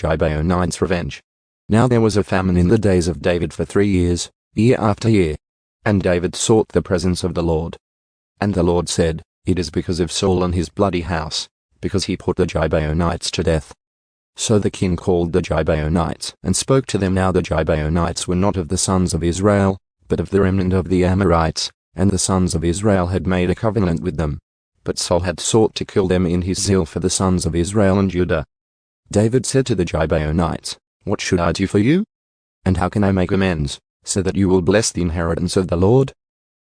Gibeonites' revenge. Now there was a famine in the days of David for 3 years, year after year. And David sought the presence of the Lord. And the Lord said, "It is because of Saul and his bloody house, because he put the Gibeonites to death." So the king called the Gibeonites and spoke to them. Now the Gibeonites were not of the sons of Israel, but of the remnant of the Amorites, and the sons of Israel had made a covenant with them. But Saul had sought to kill them in his zeal for the sons of Israel and Judah. David said to the Gibeonites, "What should I do for you? And how can I make amends, so that you will bless the inheritance of the Lord?"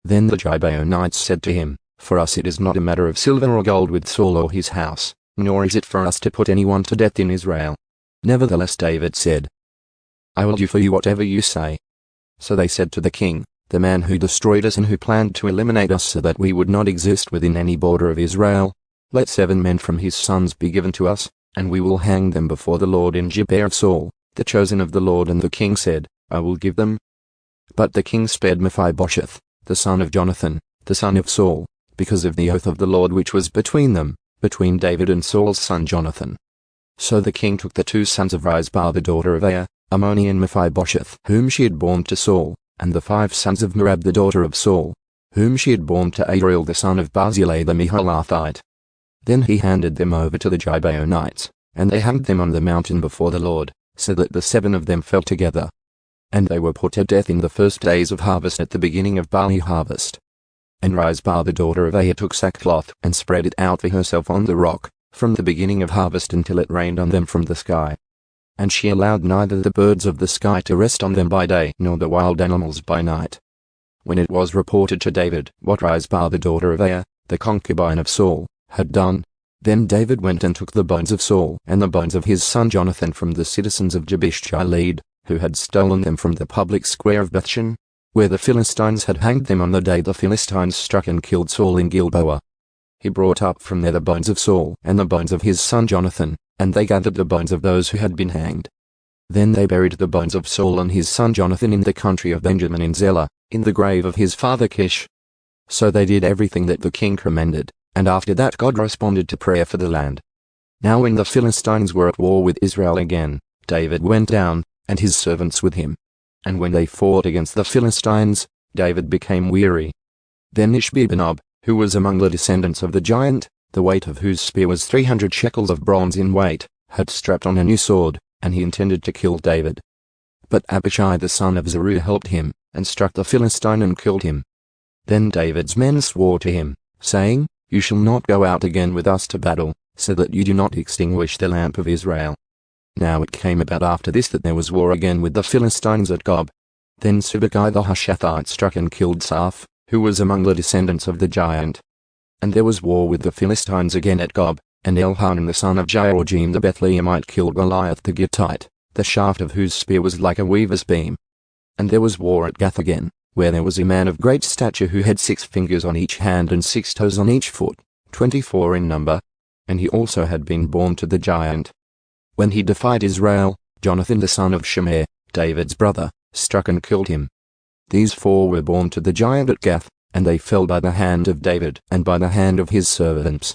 Then the Gibeonites said to him, "For us it is not a matter of silver or gold with Saul or his house, nor is it for us to put anyone to death in Israel." Nevertheless David said, "I will do for you whatever you say." So they said to the king, "The man who destroyed us and who planned to eliminate us so that we would not exist within any border of Israel, let 7 men from his sons be given to us, and we will hang them before the Lord in Gibeah of Saul, the chosen of the Lord." And the king said, "I will give them." But the king spared Mephibosheth, the son of Jonathan, the son of Saul, because of the oath of the Lord which was between them, between David and Saul's son Jonathan. So the king took the 2 sons of Rizpah the daughter of Aiah, Ammoni and Mephibosheth whom she had borne to Saul, and the 5 sons of Merab the daughter of Saul, whom she had borne to Adriel the son of Barzillai the Meholathite. Then he handed them over to the Gibeonites, and they hanged them on the mountain before the Lord, so that the 7 of them fell together. And they were put to death in the first days of harvest at the beginning of barley harvest. And Rizpah the daughter of Aiah took sackcloth and spread it out for herself on the rock, from the beginning of harvest until it rained on them from the sky. And she allowed neither the birds of the sky to rest on them by day nor the wild animals by night. When it was reported to David what Rizpah the daughter of Aiah, the concubine of Saul, had done, then David went and took the bones of Saul and the bones of his son Jonathan from the citizens of Jabesh Gilead, who had stolen them from the public square of Bethshan, where the Philistines had hanged them on the day the Philistines struck and killed Saul in Gilboa. He brought up from there the bones of Saul and the bones of his son Jonathan, and they gathered the bones of those who had been hanged. Then they buried the bones of Saul and his son Jonathan in the country of Benjamin in Zelah, in the grave of his father Kish. So they did everything that the king commanded, and after that God responded to prayer for the land. Now when the Philistines were at war with Israel again, David went down, and his servants with him. And when they fought against the Philistines, David became weary. Then Ishbi-benob, who was among the descendants of the giant, the weight of whose spear was 300 shekels of bronze in weight, had strapped on a new sword, and he intended to kill David. But Abishai the son of Zeruiah helped him, and struck the Philistine and killed him. Then David's men swore to him, saying, "You shall not go out again with us to battle, so that you do not extinguish the lamp of Israel." Now it came about after this that there was war again with the Philistines at Gob. Then Sibbecai the Hushathite struck and killed Saph, who was among the descendants of the giant. And there was war with the Philistines again at Gob, and Elhanan the son of Jehoiakim the Bethlehemite killed Goliath the Gittite, the shaft of whose spear was like a weaver's beam. And there was war at Gath again, where there was a man of great stature who had 6 fingers on each hand and 6 toes on each foot, 24 in number, and he also had been born to the giant. When he defied Israel, Jonathan the son of Shimei, David's brother, struck and killed him. These 4 were born to the giant at Gath, and they fell by the hand of David and by the hand of his servants.